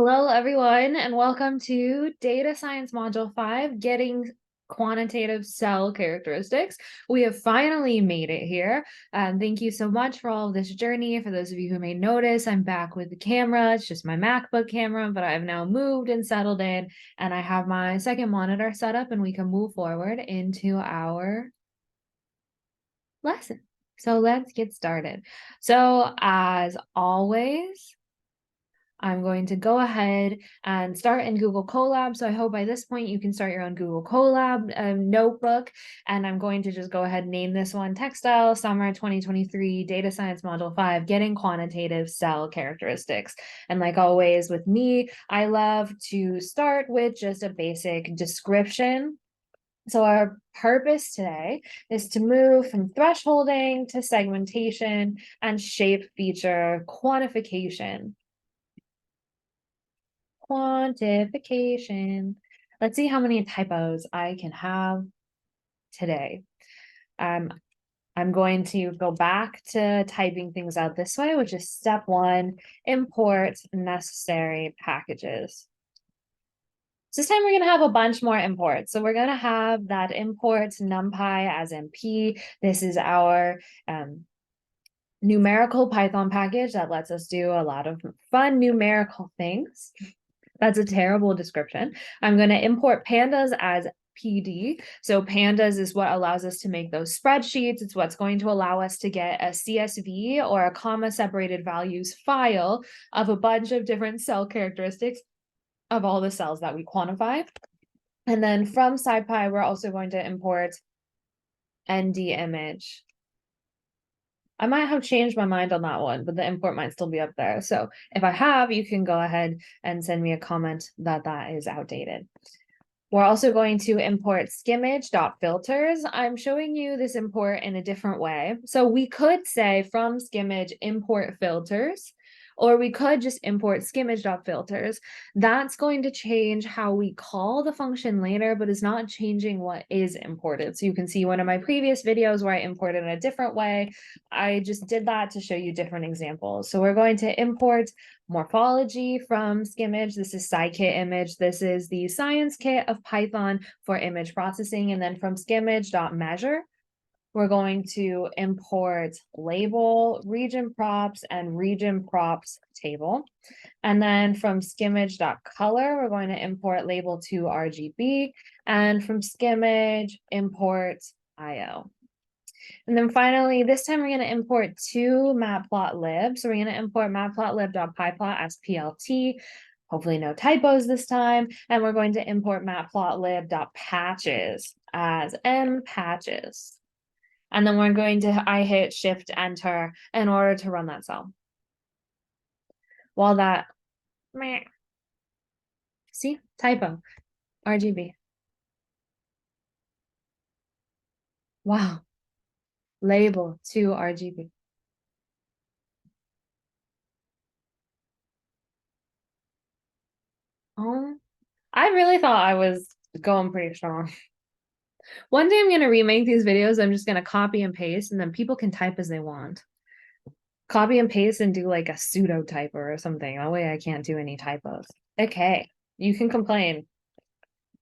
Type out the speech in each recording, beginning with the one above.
Hello, everyone, and welcome to Data Science Module 5, Getting Quantitative Cell Characteristics. We have finally made it here. Thank you so much for all of this journey. For those of you who may notice, I'm back with the camera. It's just my MacBook camera, but I've now moved and settled in, and I have my second monitor set up, and we can move forward into our lesson. So let's get started. So as always, I'm going to go ahead and start in Google Colab. So I hope by this point you can start your own Google Colab notebook. And I'm going to just go ahead and name this one Textile Summer 2023 Data Science Module 5, Getting Quantitative Cell Characteristics. And like always with me, I love to start with just a basic description. So our purpose today is to move from thresholding to segmentation and shape feature quantification. Quantification. Let's see how many typos I can have today. I'm going to go back to typing things out this way, which is step 1, import necessary packages. So this time we're going to have a bunch more imports. So we're going to have that import numpy as MP. This is our numerical Python package that lets us do a lot of fun numerical things. That's a terrible description. I'm going to import pandas as Ph.D. So pandas is what allows us to make those spreadsheets. It's what's going to allow us to get a CSV or a comma separated values file of a bunch of different cell characteristics of all the cells that we quantify. And then from SciPy, we're also going to import ND image. I might have changed my mind on that one, but the import might still be up there. So if I have, you can go ahead and send me a comment that that is outdated. We're also going to import skimage.filters. I'm showing you this import in a different way. So we could say from skimage import filters, or we could just import skimage.filters. That's going to change how we call the function later, but is not changing what is imported. So you can see one of my previous videos where I imported in a different way. I just did that to show you different examples. So we're going to import morphology from skimage. This is scikit image. This is the science kit of Python for image processing. And then from skimage.measure, we're going to import label, region props, and region props table. And then from skimage.color, we're going to import label to RGB. And from skimage, import IO. And then finally, this time we're going to import two matplotlib. So we're going to import matplotlib.pyplot as PLT. Hopefully no typos this time. And we're going to import matplotlib.patches as mpatches. And then we're going to hit Shift Enter in order to run that cell. While that, see, typo, RGB. Wow, label to RGB. Oh, I really thought I was going pretty strong. One day I'm going to remake these videos. I'm just going to copy and paste, and then people can type as they want. Copy and paste and do like a pseudo typer or something. That way I can't do any typos. Okay, you can complain.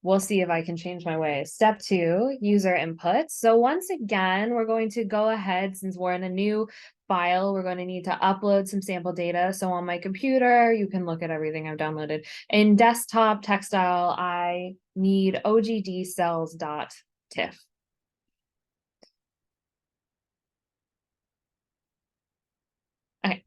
We'll see if I can change my ways. Step 2, user inputs. So once again, we're going to go ahead, since we're in a new file, we're going to need to upload some sample data. So on my computer, you can look at everything I've downloaded. In desktop textile, I need ogdcells.tiff. Okay.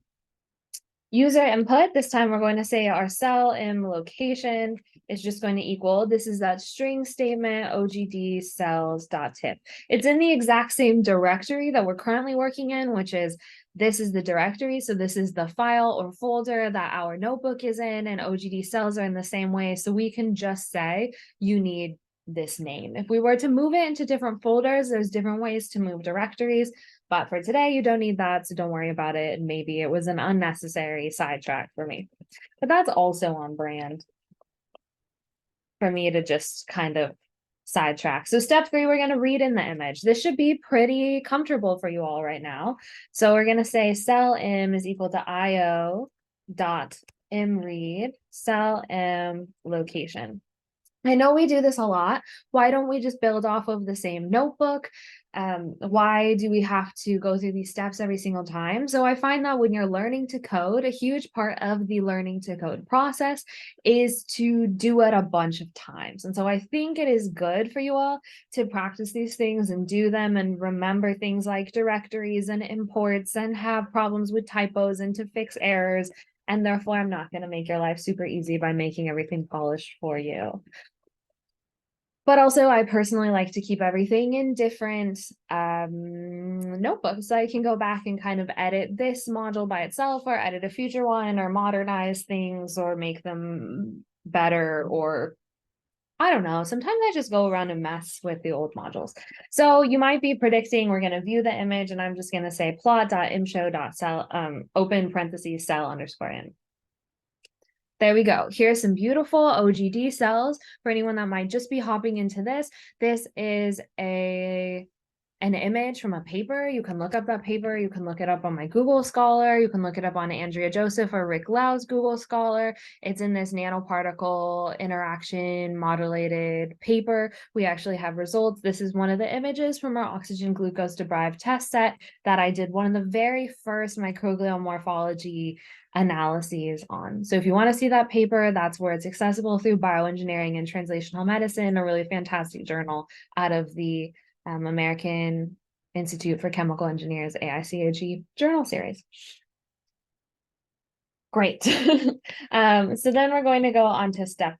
User input, this time we're going to say our cell in location is just going to equal, this is that string statement, ogd cells.tiff. It's in the exact same directory that we're currently working in, which is, this is the directory. So this is the file or folder that our notebook is in, and ogd cells are in the same way. So we can just say, you need this name. If we were to move it into different folders, there's different ways to move directories. But for today, you don't need that, so don't worry about it. Maybe it was an unnecessary sidetrack for me. But that's also on brand for me to just kind of sidetrack. So step 3, we're going to read in the image. This should be pretty comfortable for you all right now. So we're going to say cell im is equal to io dot read, cell location. I know we do this a lot. Why don't we just build off of the same notebook? Why do we have to go through these steps every single time? So I find that when you're learning to code, a huge part of the learning to code process is to do it a bunch of times. And so I think it is good for you all to practice these things and do them and remember things like directories and imports and have problems with typos and to fix errors. And therefore, I'm not going to make your life super easy by making everything polished for you. But also, I personally like to keep everything in different notebooks. So I can go back and kind of edit this module by itself or edit a future one or modernize things or make them better, or I don't know. Sometimes I just go around and mess with the old modules. So you might be predicting we're going to view the image and I'm just going to say plot.imshow.cell, open parentheses cell underscore in. There we go. Here's some beautiful OGD cells for anyone that might just be hopping into this. This is an image from a paper. You can look up that paper. You can look it up on my Google Scholar. You can look it up on Andrea Joseph or Rick Lau's Google Scholar. It's in this nanoparticle interaction modulated paper. We actually have results. This is one of the images from our oxygen glucose deprived test set that I did one of the very first microglial morphology analyses on. So if you want to see that paper, that's where it's accessible through bioengineering and translational medicine, a really fantastic journal out of the American Institute for Chemical Engineers, AICOG journal series. Great. So then we're going to go on to step,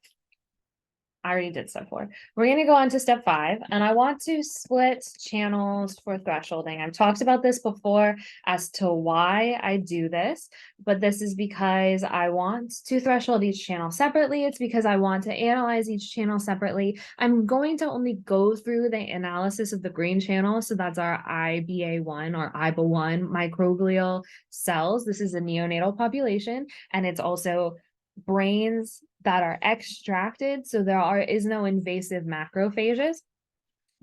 I already did step 4. We're going to go on to step 5, and I want to split channels for thresholding. I've talked about this before as to why I do this, but this is because I want to threshold each channel separately. It's because I want to analyze each channel separately. I'm going to only go through the analysis of the green channel. So that's our IBA1 or IBA1 microglial cells. This is a neonatal population, and it's also brains that are extracted. So there is no invasive macrophages.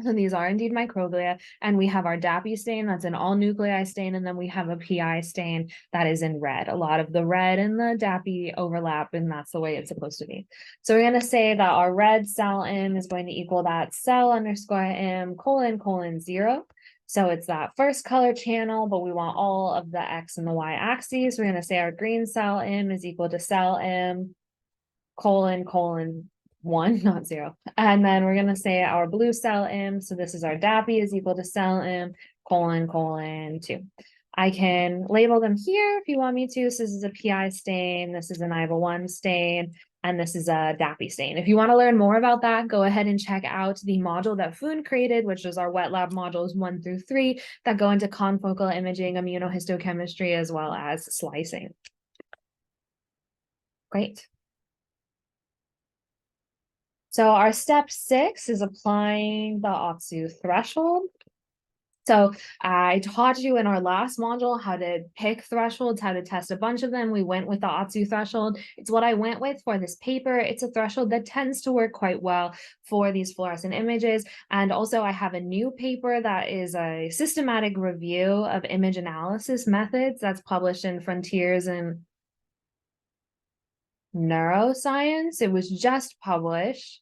So these are indeed microglia. And we have our DAPI stain, that's an all nuclei stain. And then we have a PI stain that is in red. A lot of the red and the DAPI overlap, and that's the way it's supposed to be. So we're going to say that our red cell M is going to equal that cell underscore M ::: 0. So it's that first color channel, but we want all of the X and the Y axes. We're going to say our green cell M is equal to cell M : : 1, not 0. And then we're going to say our blue cell M. So this is our DAPI is equal to cell M : 2. I can label them here if you want me to. So this is a PI stain. This is an IBA1 stain. And this is a DAPI stain. If you want to learn more about that, go ahead and check out the module that Foon created, which is our wet lab modules 1 through 3 that go into confocal imaging, immunohistochemistry, as well as slicing. Great. So our step 6 is applying the Otsu threshold. So I taught you in our last module how to pick thresholds, how to test a bunch of them. We went with the Otsu threshold. It's what I went with for this paper. It's a threshold that tends to work quite well for these fluorescent images. And also I have a new paper that is a systematic review of image analysis methods that's published in Frontiers in Neuroscience. It was just published.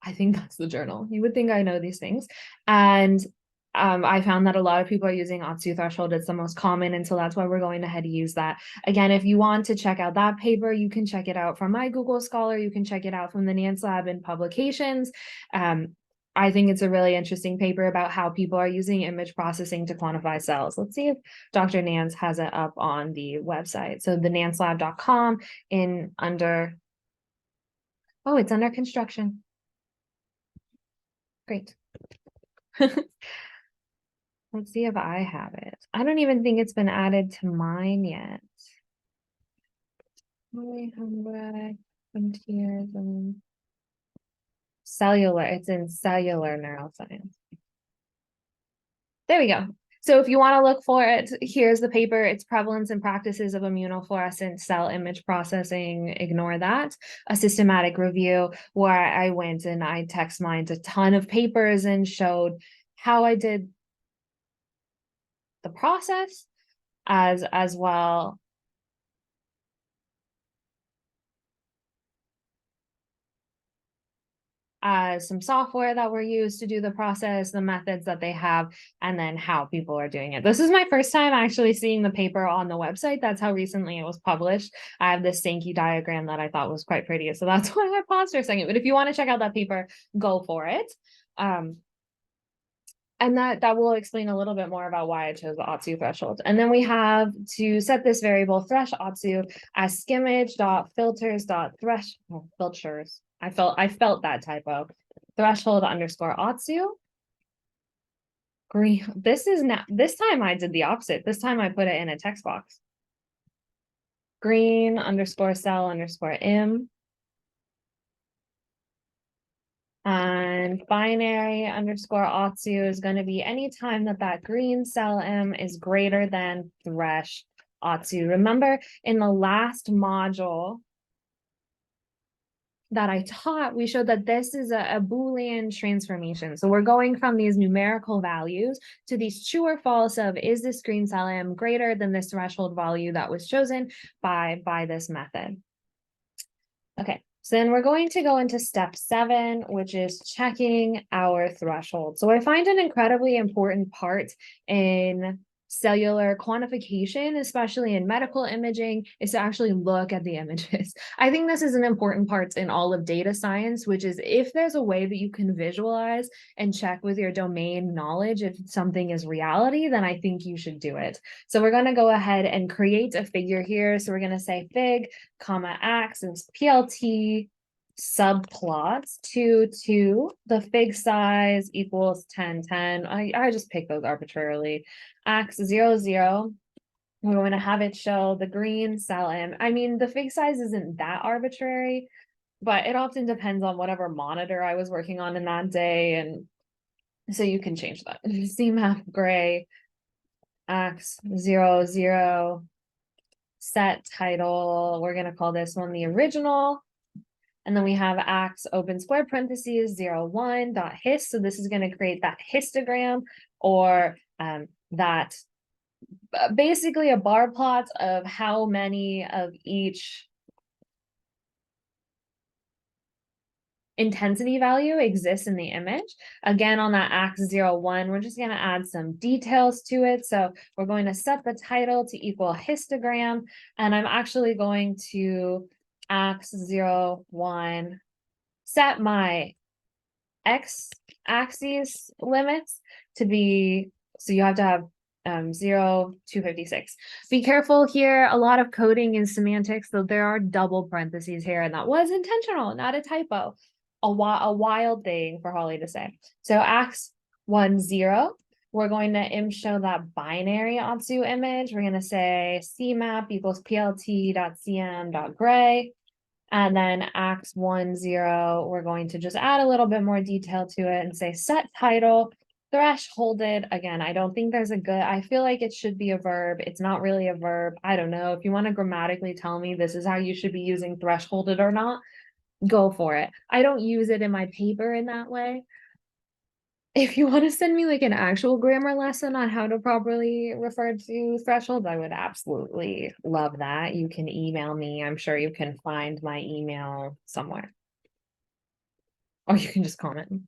I think that's the journal. You would think I know these things. And I found that a lot of people are using Otsu threshold. It's the most common, and so that's why we're going ahead to use that. Again, if you want to check out that paper, you can check it out from my Google Scholar. You can check it out from the Nance Lab in publications. I think it's a really interesting paper about how people are using image processing to quantify cells. Let's see if Dr. Nance has it up on the website. So the nancelab.com oh, it's under construction. Great. Let's see if I have it. I don't even think it's been added to mine yet. Cellular, it's in cellular neuroscience. There we go. So if you want to look for it, here's the paper. It's Prevalence and Practices of Immunofluorescent Cell Image Processing. Ignore that. A systematic review where I went and I text mined a ton of papers and showed how I did the process as well as some software that were used to do the process, the methods that they have, and then how people are doing it. This is my first time actually seeing the paper on the website. That's how recently it was published. I have this Sankey diagram that I thought was quite pretty. So that's why I paused for a second. But if you want to check out that paper, go for it. And that will explain a little bit more about why I chose the Otsu threshold. And then we have to set this variable thresh Otsu as skimmage.filters.thresh filters. I felt that typo. Threshold underscore Otsu. Green. This time I did the opposite. This time I put it in a text box. Green underscore cell underscore im. And binary underscore Otsu is going to be anytime that green cell M is greater than thresh Otsu. Remember in the last module that I taught, we showed that this is a Boolean transformation. So we're going from these numerical values to these true or false of, is this green cell M greater than this threshold value that was chosen by this method? Okay. So then we're going to go into step 7, which is checking our threshold. So I find an incredibly important part in cellular quantification, especially in medical imaging, is to actually look at the images. I think this is an important part in all of data science, which is if there's a way that you can visualize and check with your domain knowledge if something is reality, then I think you should do it. So we're going to go ahead and create a figure here. So we're going to say fig, comma, axis, PLT, subplots 2 the fig size equals 10 10. I just pick those arbitrarily. X 0 0, we're going to have it show the green cell M. I mean, the fig size isn't that arbitrary, but it often depends on whatever monitor I was working on in that day, and so you can change that. CMAP gray X 0 0, set title, we're going to call this one the original. And then we have ax open square parentheses 0 1 dot hist. So this is going to create that histogram, or that basically a bar plot of how many of each intensity value exists in the image. Again, on that ax 0 1, we're just going to add some details to it. So we're going to set the title to equal histogram, and I'm actually going to ax 0 1 set my x-axis limits to be, so you have to have 0 256. Be careful here. A lot of coding is semantics, so there are double parentheses here, and that was intentional, not a typo. A wild thing for Holly to say. So ax 1 0. We're going to show that binary Otsu image. We're going to say cmap equals plt.cm.gray. And then ax 1 0, we're going to just add a little bit more detail to it and say set title, thresholded. Again, I don't think there's a good, I feel like it should be a verb. It's not really a verb. I don't know. If you want to grammatically tell me this is how you should be using thresholded or not, go for it. I don't use it in my paper in that way. If you want to send me like an actual grammar lesson on how to properly refer to thresholds, I would absolutely love that. You can email me. I'm sure you can find my email somewhere. Or you can just comment.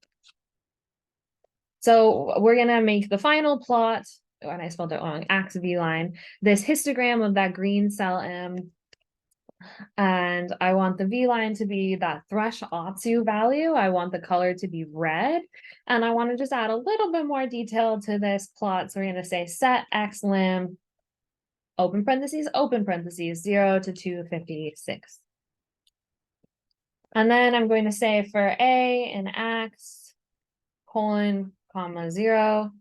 So we're going to make the final plot, and I spelled it wrong, ax v line, this histogram of that green cell M. And I want the V line to be that thresh Otsu value. I want the color to be red. And I want to just add a little bit more detail to this plot. So we're going to say set x lim, open parentheses, 0 to 256. And then I'm going to say for A in x, colon, comma, 0,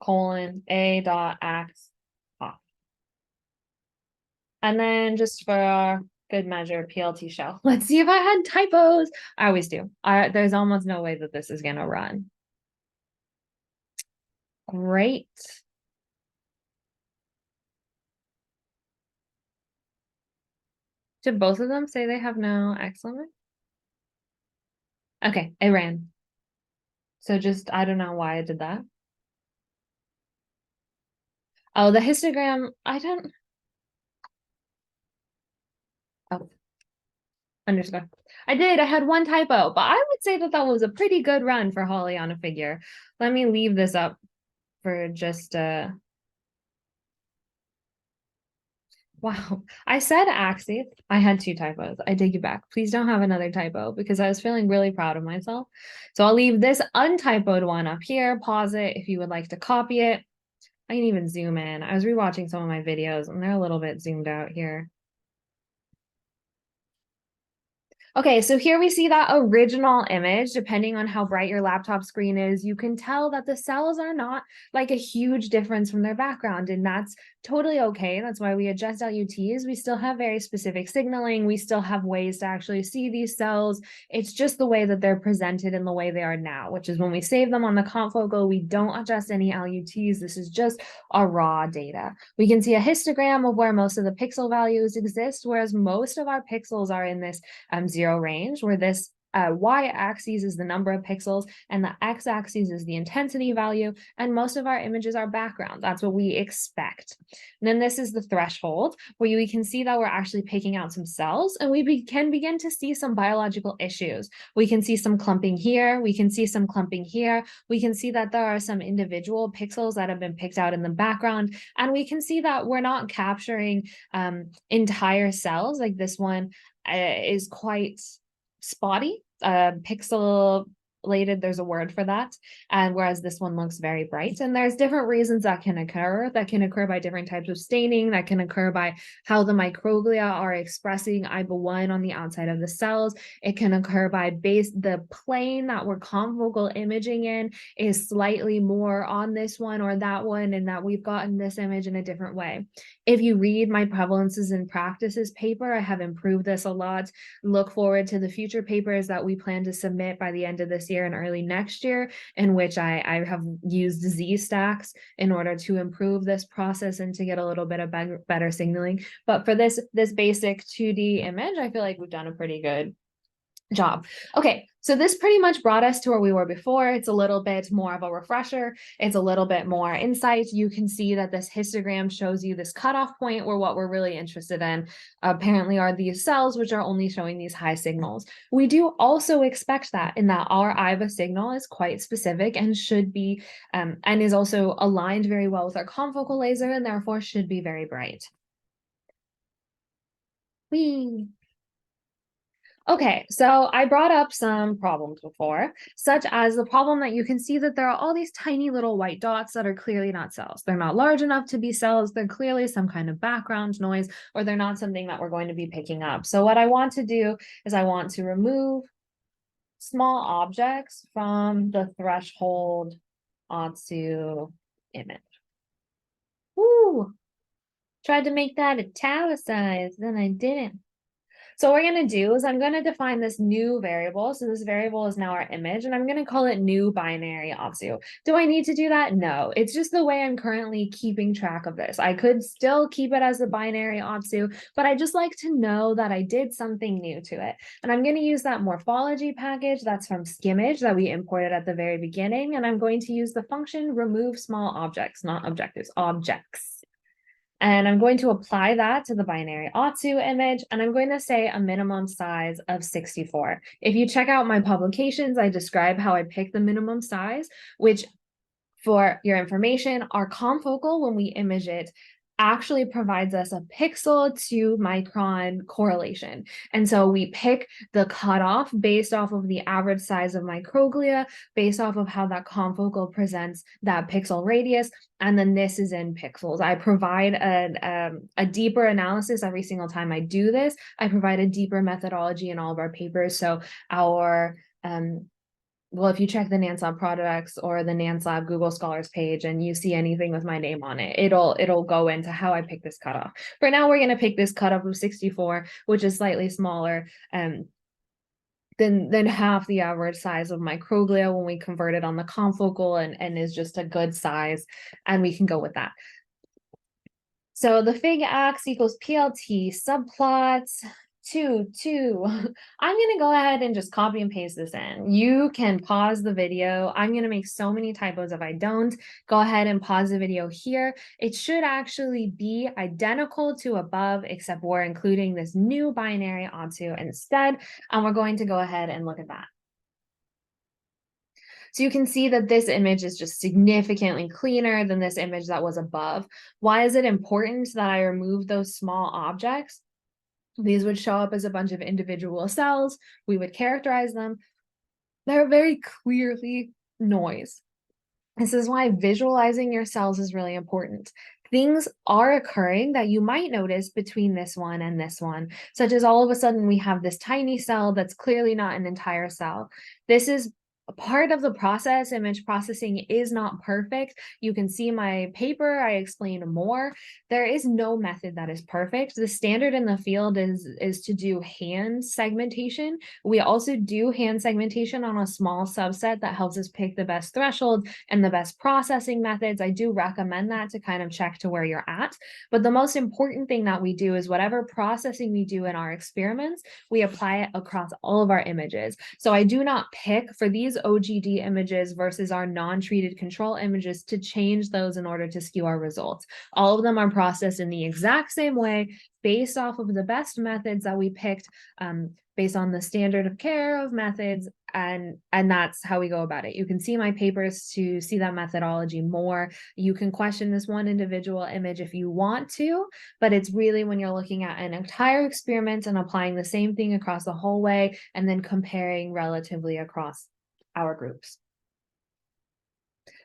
colon, A dot x off. And then just for good measure, PLT shell. Let's see if I had typos. I always do. There's almost no way that this is going to run. Great. Did both of them say they have no X limit? Okay, it ran. So just, I don't know why I did that. Oh, the histogram, I don't. Oh. underscore. I did. I had one typo, but I would say that that was a pretty good run for Holly on a figure. Let me leave this up for just wow. I said axis. I had two typos. I take it back. Please don't have another typo because I was feeling really proud of myself. So I'll leave this untypoed one up here. Pause it if you would like to copy it. I can even zoom in. I was rewatching some of my videos and they're a little bit zoomed out here. Okay, so here we see that original image. Depending on how bright your laptop screen is, you can tell that the cells are not like a huge difference from their background, and that's totally okay. That's why we adjust LUTs. We still have very specific signaling. We still have ways to actually see these cells. It's just the way that they're presented in the way they are now, which is when we save them on the confocal, we don't adjust any LUTs. This is just our raw data. We can see a histogram of where most of the pixel values exist, whereas most of our pixels are in this 0 range, where this y-axis is the number of pixels and the x-axis is the intensity value, and most of our images are background. That's what we expect. And then this is the threshold, where we can see that we're actually picking out some cells, and we can begin to see some biological issues. We can see some clumping here, we can see some clumping here, we can see that there are some individual pixels that have been picked out in the background, and we can see that we're not capturing entire cells. Like this one is quite spotty, pixelated, there's a word for that, and whereas this one looks very bright. And there's different reasons that can occur by different types of staining, that can occur by how the microglia are expressing IBA1 on the outside of the cells. It can occur by the plane that we're confocal imaging in is slightly more on this one or that one, and that we've gotten this image in a different way. If you read my prevalences and practices paper, I have improved this a lot. Look forward to the future papers that we plan to submit by the end of this year and early next year, in which I have used Z-stacks in order to improve this process and to get a little bit of better signaling. But for this basic 2D image, I feel like we've done a pretty good job. Okay, so this pretty much brought us to where we were before. It's a little bit more of a refresher. It's a little bit more insight. You can see that this histogram shows you this cutoff point, where what we're really interested in apparently are these cells, which are only showing these high signals. We do also expect that, in that our IVA signal is quite specific and should be, and is also aligned very well with our confocal laser, and therefore should be very bright. Whee! Okay, so I brought up some problems before, such as the problem that you can see that there are all these tiny little white dots that are clearly not cells. They're not large enough to be cells. They're clearly some kind of background noise, or they're not something that we're going to be picking up. So what I want to do is I want to remove small objects from the threshold onto image. Woo! Tried to make that italicized, then I didn't. So what we're going to do is I'm going to define this new variable. So this variable is now our image, and I'm going to call it new binary OPSU. Do I need to do that? No, it's just the way I'm currently keeping track of this. I could still keep it as a binary OPSU, but I just like to know that I did something new to it. And I'm going to use that morphology package that's from Skimmage that we imported at the very beginning. And I'm going to use the function remove small objects, not objectives, objects. And I'm going to apply that to the binary OTSU image, and I'm going to say a minimum size of 64. If you check out my publications, I describe how I pick the minimum size, which, for your information, our confocal, when we image it, actually provides us a pixel to micron correlation. And so we pick the cutoff based off of the average size of microglia, based off of how that confocal presents that pixel radius, and then this is in pixels. I provide a deeper analysis every single time I do this. I provide a deeper methodology in all of our papers. So our well, if you check the NANSLab products or the NANSLab Google Scholars page and you see anything with my name on it, it'll go into how I pick this cutoff. For now, we're going to pick this cutoff of 64, which is slightly smaller than half the average size of microglia when we convert it on the confocal, and is just a good size, and we can go with that. So the fig x equals PLT subplots. 2, 2. I'm going to go ahead and just copy and paste this in. You can pause the video. I'm going to make so many typos if I don't. Go ahead and pause the video here. It should actually be identical to above, except we're including this new binary onto instead. And we're going to go ahead and look at that. So you can see that this image is just significantly cleaner than this image that was above. Why is it important that I remove those small objects? These would show up as a bunch of individual cells. We would characterize them. They're very clearly noise. This is why visualizing your cells is really important. Things are occurring that you might notice between this one and this one, such as all of a sudden we have this tiny cell that's clearly not an entire cell. This is a part of the process. Image processing is not perfect. You can see my paper, I explain more. There is no method that is perfect. The standard in the field is to do hand segmentation. We also do hand segmentation on a small subset that helps us pick the best threshold and the best processing methods. I do recommend that to kind of check to where you're at. But the most important thing that we do is whatever processing we do in our experiments, we apply it across all of our images. So I do not pick for these OGD images versus our non-treated control images to change those in order to skew our results. All of them are processed in the exact same way based off of the best methods that we picked, based on the standard of care of methods, and that's how we go about it. You can see my papers to see that methodology more. You can question this one individual image if you want to, but it's really when you're looking at an entire experiment and applying the same thing across the whole way and then comparing relatively across our groups.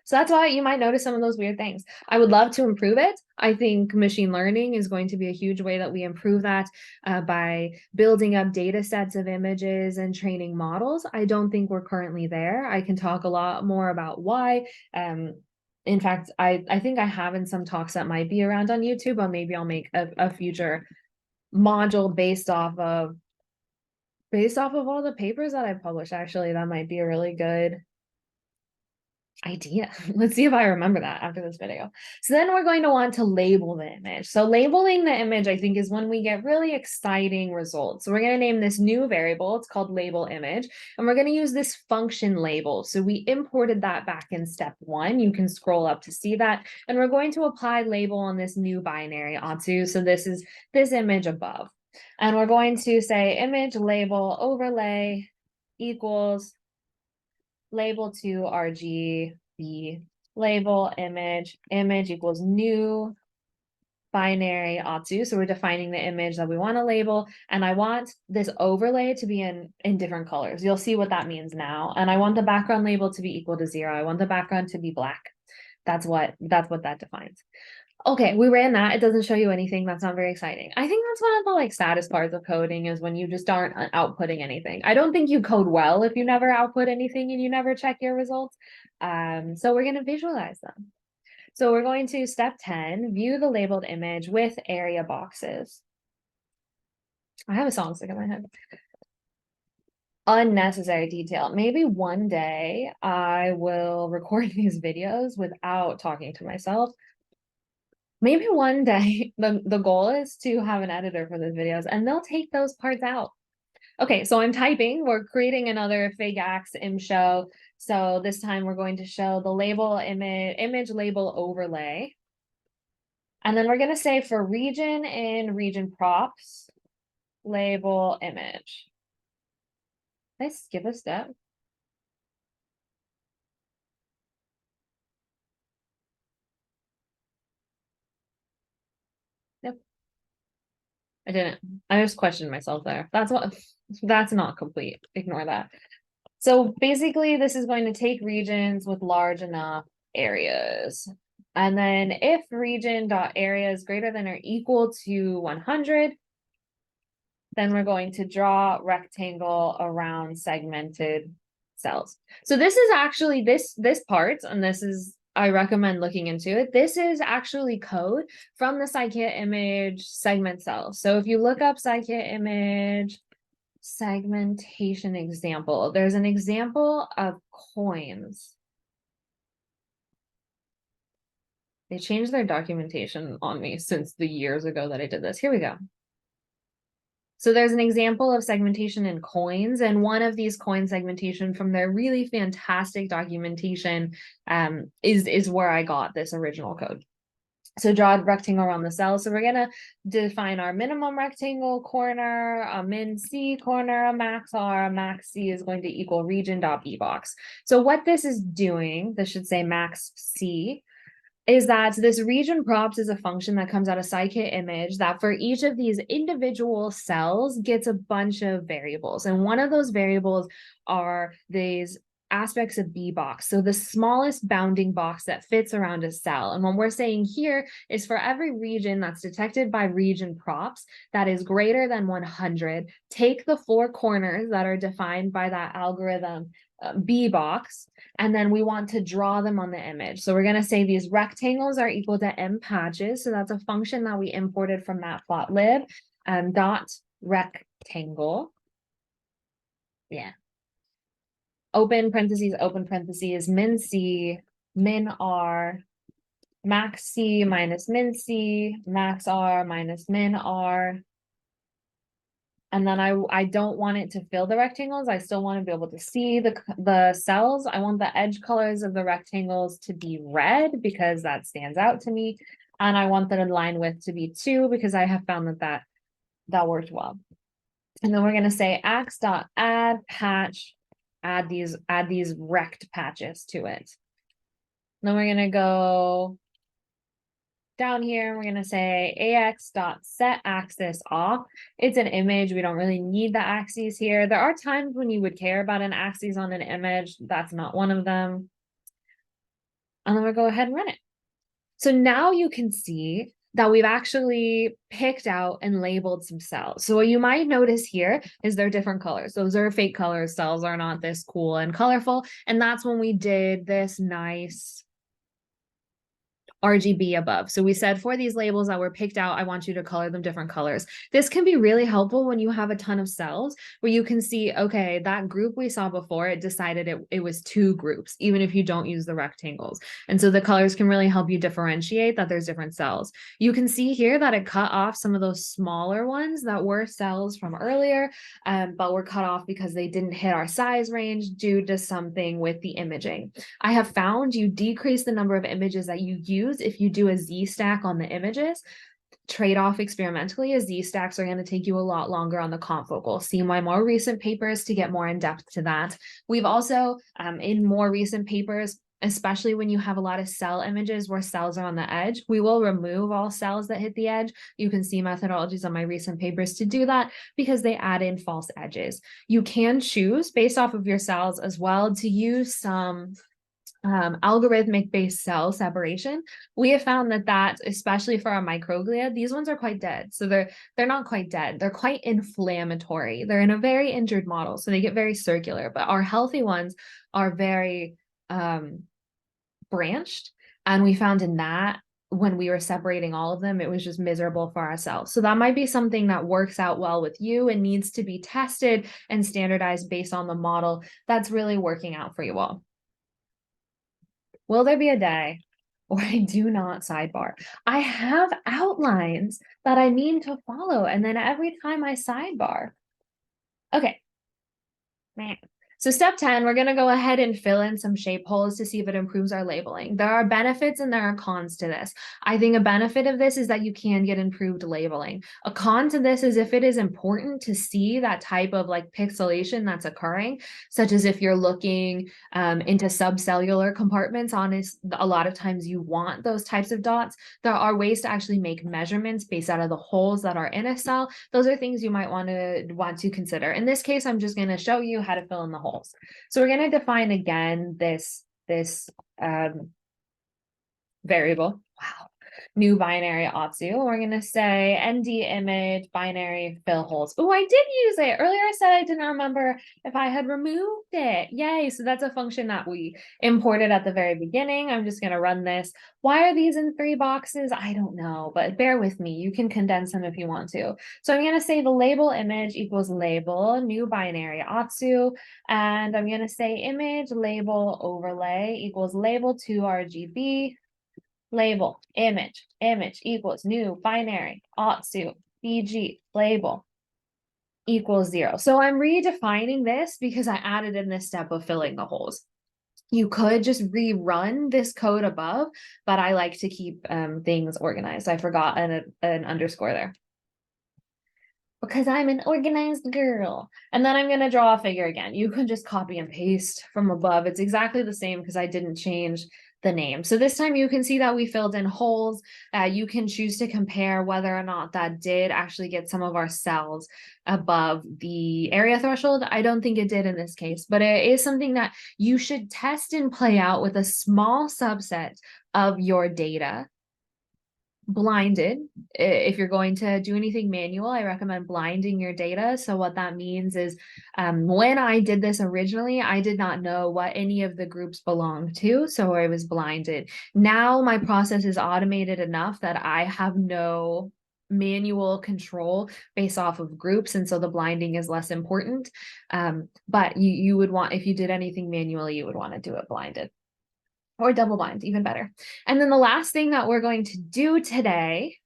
So that's why you might notice some of those weird things. I would love to improve it. I think machine learning is going to be a huge way that we improve that by building up data sets of images and training models. I don't think we're currently there. I can talk a lot more about why. In fact, I think I have in some talks that might be around on YouTube, but maybe I'll make a future module based off of all the papers that I published. Actually, that might be a really good idea. Let's see if I remember that after this video. So then we're going to want to label the image. So labeling the image, I think, is when we get really exciting results. So we're going to name this new variable. It's called label image. And we're going to use this function label. So we imported that back in step 1. You can scroll up to see that. And we're going to apply label on this new binary onto. So this is this image above. And we're going to say image label overlay equals label to RGB label image equals new binary auto. So we're defining the image that we want to label, and I want this overlay to be in different colors. You'll see what that means now. And I want the background label to be equal to 0. I want the background to be black. That's what that defines. Okay, we ran that. It doesn't show you anything. That's not very exciting. I think that's one of the saddest parts of coding is when you just aren't outputting anything. I don't think you code well if you never output anything and you never check your results. So we're going to visualize them. So we're going to step 10, view the labeled image with area boxes. I have a song stuck in my head. Unnecessary detail. Maybe one day I will record these videos without talking to myself. Maybe one day the goal is to have an editor for those videos and they'll take those parts out. Okay, so I'm typing. We're creating another FigX im show. So this time we're going to show the label image label overlay. And then we're going to say for region in region props, label image. Did I skip a step? Nope. I didn't. I just questioned myself there. That's not complete. Ignore that. So basically, this is going to take regions with large enough areas. And then if region.area is greater than or equal to 100, then we're going to draw rectangle around segmented cells. So this is actually this part, and this is, I recommend looking into it. This is actually code from the scikit image segment cells. So if you look up scikit image segmentation example, there's an example of coins. They changed their documentation on me since the years ago that I did this. Here we go. So there's an example of segmentation in coins, and one of these coin segmentation from their really fantastic documentation is where I got this original code. So draw a rectangle around the cell. So we're gonna define our minimum rectangle corner, a min C corner, a max R, a max C is going to equal region dot B box. So what this is doing, this should say max C, is that this region props is a function that comes out of scikit image that for each of these individual cells gets a bunch of variables. And one of those variables are these aspects of B box. So the smallest bounding box that fits around a cell. And what we're saying here is for every region that's detected by region props that is greater than 100, take the four corners that are defined by that algorithm B box, and then we want to draw them on the image. So we're going to say these rectangles are equal to M patches. So that's a function that we imported from matplotlib, dot rectangle. Yeah. Open parentheses, min C, min R, max C minus min C, max R minus min R. And then I don't want it to fill the rectangles. I still want to be able to see the cells. I want the edge colors of the rectangles to be red because that stands out to me. And I want the line width to be 2 because I have found that worked well. And then we're going to say ax.add patch, add these rect patches to it. Then we're going to go down here, we're going to say ax.set axis off. It's an image. We don't really need the axes here. There are times when you would care about an axis on an image. That's not one of them. And then we'll go ahead and run it. So now you can see that we've actually picked out and labeled some cells. So what you might notice here is they're different colors. Those are fake colors. Cells are not this cool and colorful. And that's when we did this nice RGB above. So we said for these labels that were picked out, I want you to color them different colors. This can be really helpful when you have a ton of cells where you can see, okay, that group we saw before, it decided it was 2 groups, even if you don't use the rectangles. And so the colors can really help you differentiate that there's different cells. You can see here that it cut off some of those smaller ones that were cells from earlier, but were cut off because they didn't hit our size range due to something with the imaging. I have found you decrease the number of images that you use if you do a Z-stack on the images. Trade-off experimentally is Z-stacks are going to take you a lot longer on the confocal. See my more recent papers to get more in depth to that. We've also, in more recent papers, especially when you have a lot of cell images where cells are on the edge, we will remove all cells that hit the edge. You can see methodologies on my recent papers to do that because they add in false edges. You can choose based off of your cells as well to use some algorithmic based cell separation. We have found that especially for our microglia, these ones are quite dead. So they're not quite dead. They're quite inflammatory. They're in a very injured model, so they get very circular. But our healthy ones are very branched. And we found in that when we were separating all of them, it was just miserable for ourselves. So that might be something that works out well with you and needs to be tested and standardized based on the model that's really working out for you all. Will there be a day where I do not sidebar? I have outlines that I mean to follow, and then every time I sidebar. Okay. Man. So step 10, we're going to go ahead and fill in some shape holes to see if it improves our labeling. There are benefits and there are cons to this. I think a benefit of this is that you can get improved labeling. A con to this is if it is important to see that type of like pixelation that's occurring, such as if you're looking into subcellular compartments, a lot of times you want those types of dots. There are ways to actually make measurements based out of the holes that are in a cell. Those are things you might want to consider. In this case, I'm just going to show you how to fill in the holes. So we're going to define again this variable. Wow. New binary OTSU. We're going to say ND image binary fill holes. Oh, I did use it. Earlier I said I didn't remember if I had removed it. Yay. So that's a function that we imported at the very beginning. I'm just going to run this. Why are these in 3 boxes? I don't know, but bear with me. You can condense them if you want to. So I'm going to say the label image equals label new binary OTSU. And I'm going to say image label overlay equals label 2 RGB. Label, image equals new binary, OTSU, BG, label. equals 0. So I'm redefining this because I added in this step of filling the holes. You could just rerun this code above, but I like to keep things organized. I forgot an underscore there because I'm an organized girl. And then I'm going to draw a figure again. You can just copy and paste from above. It's exactly the same because I didn't change the name. So this time you can see that we filled in holes. You can choose to compare whether or not that did actually get some of our cells above the area threshold. I don't think it did in this case, but it is something that you should test and play out with a small subset of your data blinded. If you're going to do anything manual, I recommend blinding your data. So what that means is when I did this originally, I did not know what any of the groups belonged to, so I was blinded. Now my process is automated enough that I have no manual control based off of groups, and so the blinding is less important. But you would want, if you did anything manually, you would want to do it blinded. Or double blind, even better. And then the last thing that we're going to do today,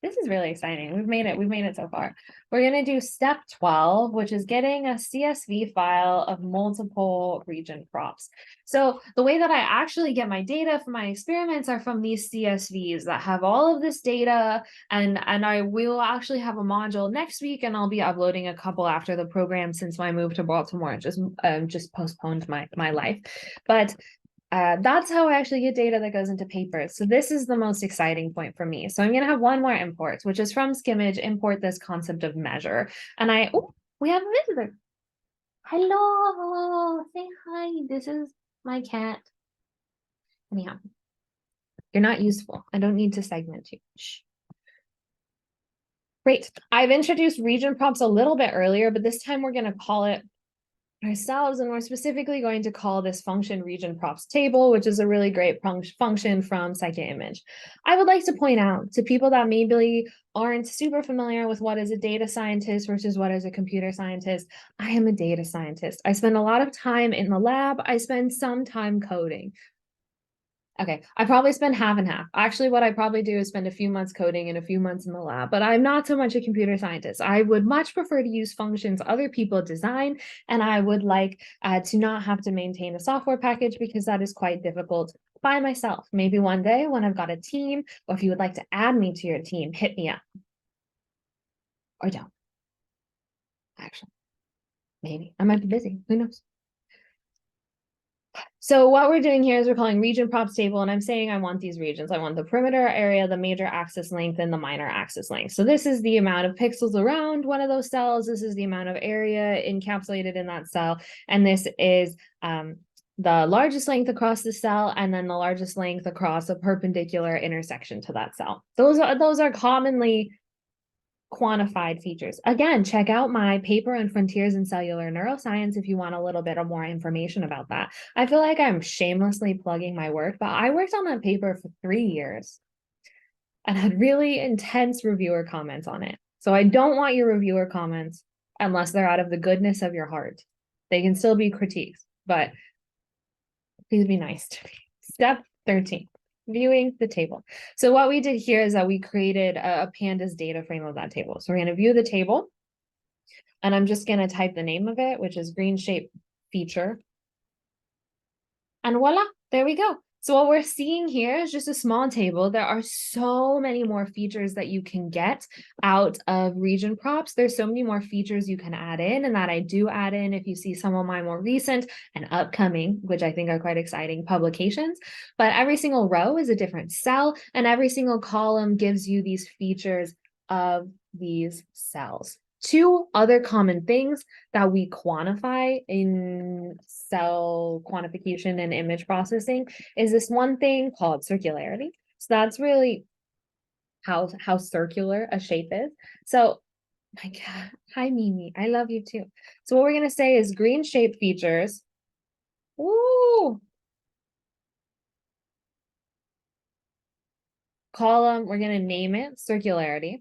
this is really exciting. We've made it so far. We're going to do step 12, which is getting a CSV file of multiple region props. So the way that I actually get my data from my experiments are from these CSVs that have all of this data, and I will actually have a module next week, and I'll be uploading a couple after the program since my move to Baltimore just postponed my life. But that's how I actually get data that goes into papers. So this is the most exciting point for me. So I'm going to have one more import, which is from Skimmage, import this concept of measure. And we have a visitor. Hello, say hi. This is my cat. Anyhow, you're not useful. I don't need to segment you. Shh. Great. I've introduced region props a little bit earlier, but this time we're going to call it ourselves, and we're specifically going to call this function region props table, which is a really great function from ScikImage. I would like to point out to people that maybe aren't super familiar with what is a data scientist versus what is a computer scientist. I am a data scientist. I spend a lot of time in the lab. I spend some time coding. Okay, I probably spend half and half. Actually, what I probably do is spend a few months coding and a few months in the lab, but I'm not so much a computer scientist. I would much prefer to use functions other people design, and I would like to not have to maintain a software package because that is quite difficult by myself. Maybe one day when I've got a team, or if you would like to add me to your team, hit me up. Or don't. Actually, maybe. I might be busy. Who knows? So what we're doing here is we're calling region props table, and I'm saying I want these regions. I want the perimeter area, the major axis length, and the minor axis length. So this is the amount of pixels around one of those cells. This is the amount of area encapsulated in that cell. And this is the largest length across the cell, and then the largest length across a perpendicular intersection to that cell. Those are commonly quantified features. Again, check out my paper on Frontiers in Cellular Neuroscience if you want a little bit of more information about that. I feel like I'm shamelessly plugging my work, but I worked on that paper for 3 years and had really intense reviewer comments on it. So I don't want your reviewer comments unless they're out of the goodness of your heart. They can still be critiques, but please be nice to me. Step 13. Viewing the table. So what we did here is that we created a pandas data frame of that table. So we're going to view the table, and I'm just going to type the name of it, which is green shape feature. And voila, there we go. So what we're seeing here is just a small table. There are so many more features that you can get out of region props. There's so many more features you can add in, and that I do add in if you see some of my more recent and upcoming, which I think are quite exciting, publications. But every single row is a different cell, and every single column gives you these features of these cells. Two other common things that we quantify in cell quantification and image processing is this one thing called circularity. So that's really how circular a shape is. So, my God, hi Mimi, I love you too. So what we're gonna say is green shape features. Woo! Column, we're gonna name it circularity,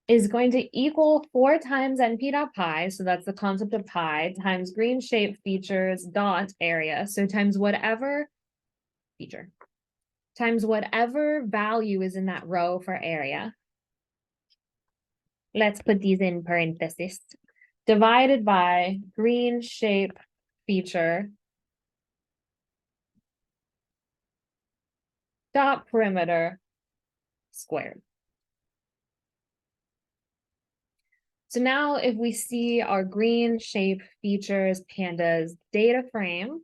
is going to equal 4 times np.pi, so that's the concept of pi, times green shape features dot area, so times whatever feature, times whatever value is in that row for area, let's put these in parentheses, divided by green shape feature dot perimeter squared. So now if we see our green shape features pandas data frame,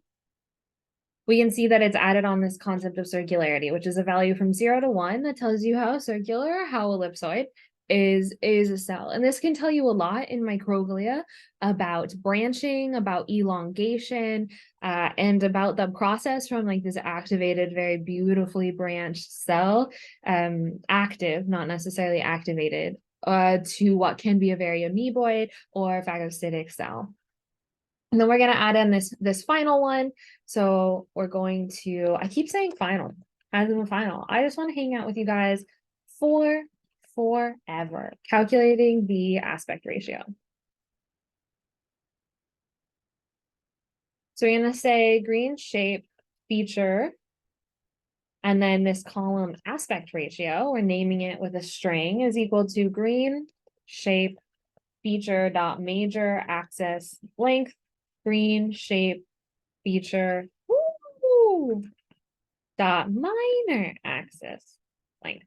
we can see that it's added on this concept of circularity, which is a value from 0 to 1 that tells you how circular, how ellipsoid is a cell. And this can tell you a lot in microglia about branching, about elongation, and about the process from like this activated, very beautifully branched cell, active, not necessarily activated, to what can be a very amoeboid or phagocytic cell. And then we're going to add in this final one. So we're going to, I keep saying final, as in the final. I just want to hang out with you guys for forever, calculating the aspect ratio. So we're going to say green shape feature, and then this column aspect ratio, we're naming it with a string, is equal to green shape feature dot major axis length, green shape feature dot minor axis length.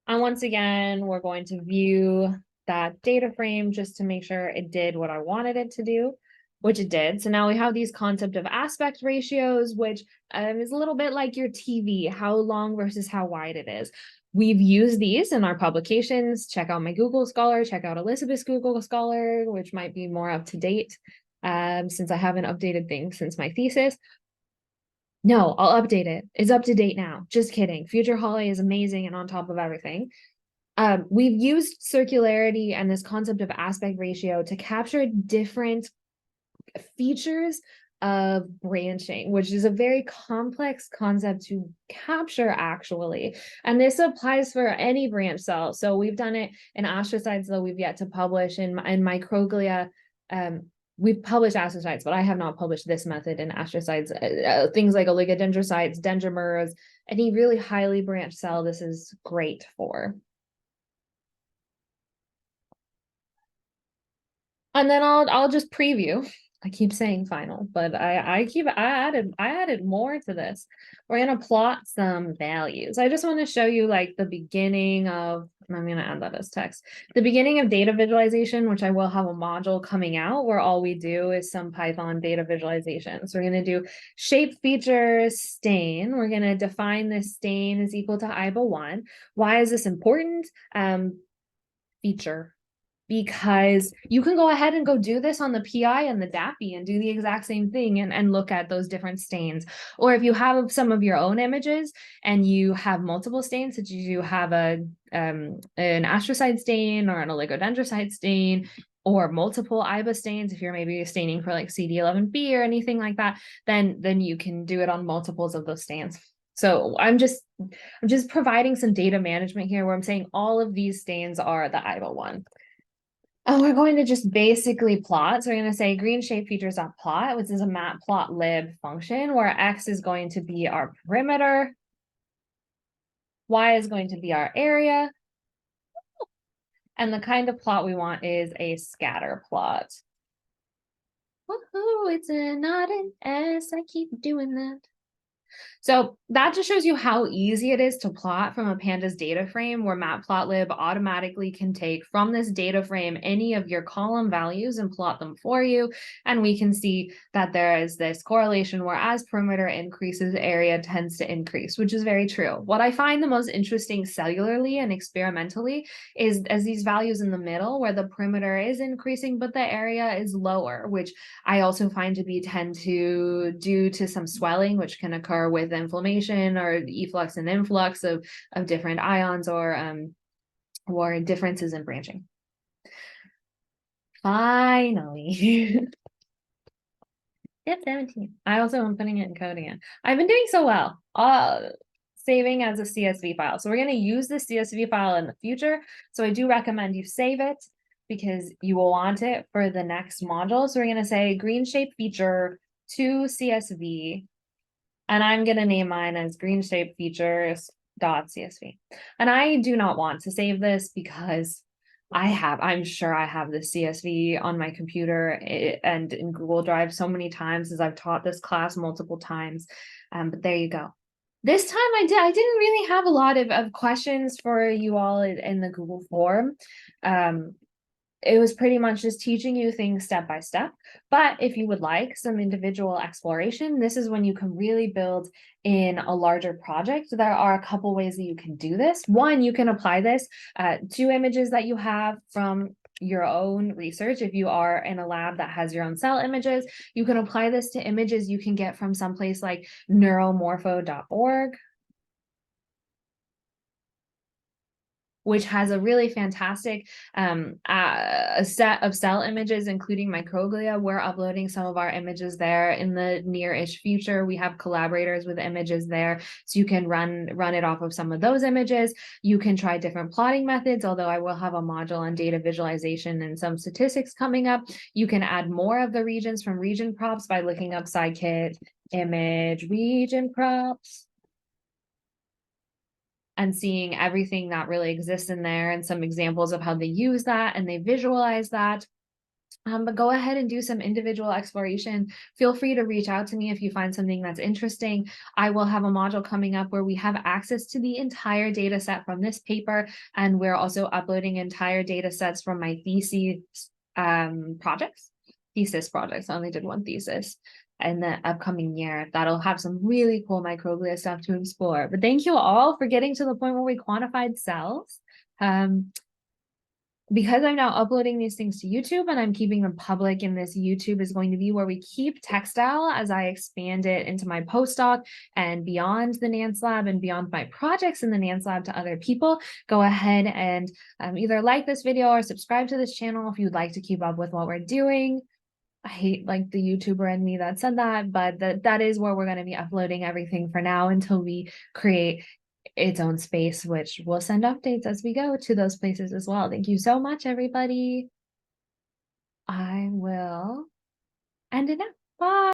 And once again, we're going to view that data frame just to make sure it did what I wanted it to do, which it did. So now we have these concept of aspect ratios, which is a little bit like your TV, how long versus how wide it is. We've used these in our publications. Check out my Google Scholar, check out Elizabeth's Google Scholar, which might be more up to date, since I haven't updated things since my thesis. No, I'll update it. It's up to date now. Just kidding. Future Holly is amazing and on top of everything. We've used circularity and this concept of aspect ratio to capture different features of branching, which is a very complex concept to capture actually. And this applies for any branch cell. So we've done it in astrocytes, though we've yet to publish in microglia. We've published astrocytes, but I have not published this method in astrocytes. Things like oligodendrocytes, dendrimers, any really highly branched cell, this is great for. And then I'll just preview. I keep saying final, but I added more to this. We're gonna plot some values. I just want to show you like the beginning of, I'm gonna add that as text. The beginning of data visualization, which I will have a module coming out where all we do is some Python data visualization. So we're gonna do shape features stain. We're gonna define this stain is equal to IBA1. Why is this important? Feature. Because you can go ahead and go do this on the PI and the DAPI and do the exact same thing and look at those different stains. Or if you have some of your own images and you have multiple stains, such as you have an astrocyte stain or an oligodendrocyte stain, or multiple IBA stains, if you're maybe staining for like CD11B or anything like that, then you can do it on multiples of those stains. So I'm just providing some data management here where I'm saying all of these stains are the IBA1. And we're going to just basically plot. So we're going to say green shape features dot plot, which is a matplotlib function where X is going to be our perimeter, Y is going to be our area, and the kind of plot we want is a scatter plot. Woohoo, it's not an S. I keep doing that. So that just shows you how easy it is to plot from a pandas data frame, where matplotlib automatically can take from this data frame any of your column values and plot them for you. And we can see that there is this correlation where as perimeter increases, area tends to increase, which is very true. What I find the most interesting cellularly and experimentally is as these values in the middle where the perimeter is increasing, but the area is lower, which I also find to be tend to due to some swelling, which can occur with inflammation or efflux and influx of different ions or differences in branching. Finally. Step 17. I also am putting it in code again. I've been doing so well. Saving as a CSV file. So we're going to use this CSV file in the future. So I do recommend you save it because you will want it for the next module. So we're going to say green shape feature to CSV. And I'm going to name mine as green shape features.csv. And I do not want to save this because I'm sure I have the CSV on my computer and in Google Drive so many times as I've taught this class multiple times. But there you go. This time I didn't really have a lot of questions for you all in the Google form. It was pretty much just teaching you things step by step. But if you would like some individual exploration, this is when you can really build in a larger project. There are a couple ways that you can do this. One, you can apply this to images that you have from your own research. If you are in a lab that has your own cell images, you can apply this to images you can get from someplace like neuromorpho.org, which has a really fantastic a set of cell images, including microglia. We're uploading some of our images there in the near-ish future. We have collaborators with images there, so you can run it off of some of those images. You can try different plotting methods, although I will have a module on data visualization and some statistics coming up. You can add more of the regions from region props by looking up scikit image region props and seeing everything that really exists in there and some examples of how they use that and they visualize that. But go ahead and do some individual exploration. Feel free to reach out to me if you find something that's interesting. I will have a module coming up where we have access to the entire data set from this paper, and we're also uploading entire data sets from my thesis projects. I only did one thesis in the upcoming year. That'll have some really cool microglia stuff to explore. But thank you all for getting to the point where we quantified cells. Because I'm now uploading these things to YouTube and I'm keeping them public, and this YouTube is going to be where we keep Textile as I expand it into my postdoc and beyond the NANS lab and beyond my projects in the NANS lab to other people. Go ahead and either like this video or subscribe to this channel if you'd like to keep up with what we're doing. I hate like the YouTuber in me that said that, but that is where we're going to be uploading everything for now until we create its own space, which we'll send updates as we go to those places as well. Thank you so much, everybody. I will end it now. Bye.